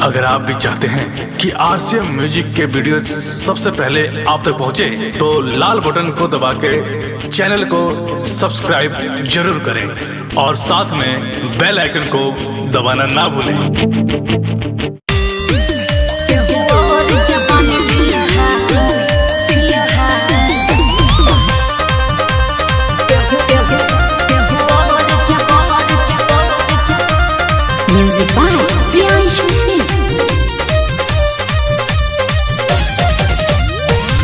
अगर आप भी चाहते हैं कि आरसीएम म्यूजिक के वीडियो सबसे पहले आप तक पहुंचे, तो लाल बटन को दबा के चैनल को सब्सक्राइब जरूर करें और साथ में बेल आइकन को दबाना ना भूलें। Music by Priyanshu Singh.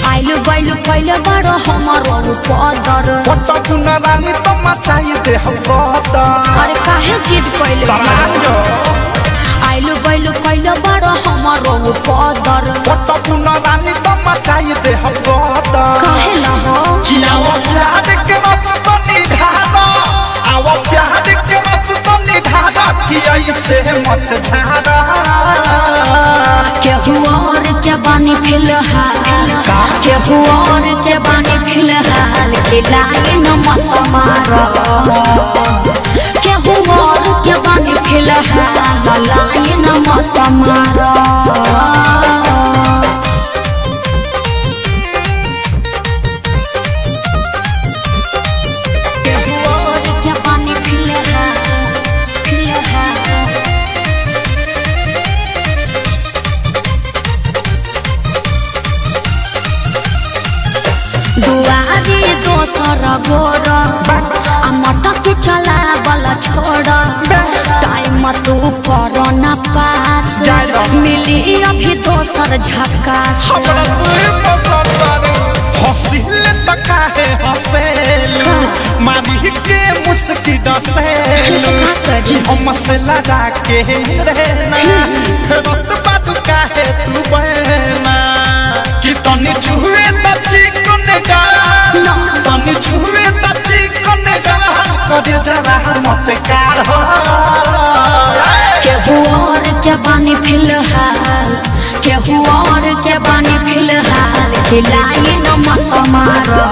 आइलो बाइलो पहले बारो हमारो पदर पट्टा पुना रानी तो मचाई दे हम बता। अरे काहे जिद पहले समान्यो आइलो बाइलो पहले बारो हमारो पदर पट्टा पुना रानी तो मचाई दे हम बता। काहे ला हो किया वो प्यार के रस तो निधारा, आओ प्यार के रस तो निधारा, किया इसे मत झारा। क्या हुआ और क्या बानी फिलहाल, क्या हुआ और क्या बानी फिलहाल, खिलाए न मत मारो। क्या हुआ और क्या बानी फिलहाल, लाए न मत मारो। दुआरी दोसर गोर मटक चला वाला छोड़, टाइम तू करो न पास, मिली अभी दोसर झकास। हसील तका है हसेलू, मारी के मुस्की डसेलू, कि हम से लगा के रहना, रत बात का है तू बहना, कि तनी छुए त चिकन गा, तनी छुए त चिकन गा, करे जरा मत कार हो। क्या हुआ और क्या बानी फिलहाल, क्या हुआ और क्या बानी फिलहाल, खिलाए न मत मारो।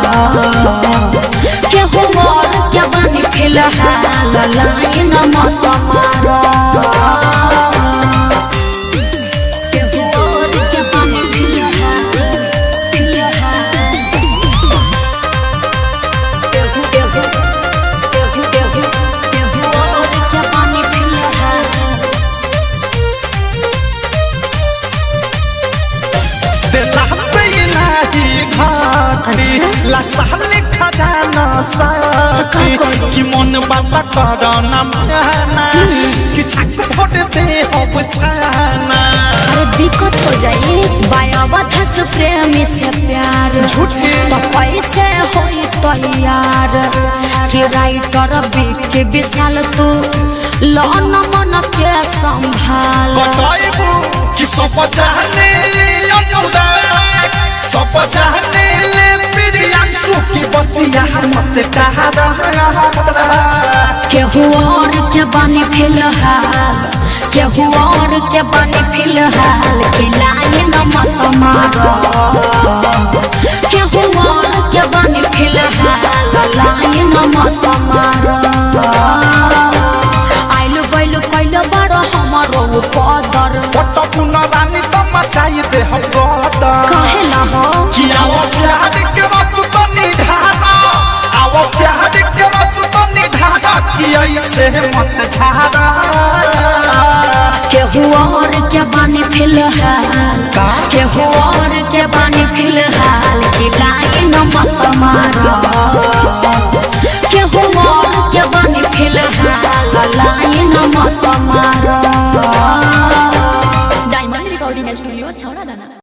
क्या हुआ और क्या बानी फिलहाल, लाए न मत मारो। क्या हुआ और क्या बानी फिलहाल, फिलहाल। क्या हुआ और क्या बानी फिलहाल। दिला से इलाही घाटी, लसाले खजाना साथी, कि मन बाबा करना माना, कि छक फोड़ दे हो बचाना। अरे दिक्कत हो जाए बायावा धस प्रेमी से प्यार, झूठी तो कैसे होई तैयार, कि राइटर के विशाल तू लौन मन के संभाल। बताइबू कि सब जाने ले अनुराग, सब जाने ले प्रियांशु, की बतिया मत डरा। क्या हुआ और क्या बानी फिलहाल, क्या हुआ और क्या बानी फिलहाल, खिलाए न मत मारो। क्या हुआ और क्या बानी फिलहाल, लाए न मत मारो। आइलो बैलो कैलो बारो हमारो पदर पट्टा पुना रानी तो मचाई दे हम बता। काहे ला हो कि आओ प्यार के रस तो निधारा, आओ प्यार के रस तो निधारा, कि ऐसे मत झारा। क्या हुआ और क्या बानी फिलहाल, क्या हुआ और क्या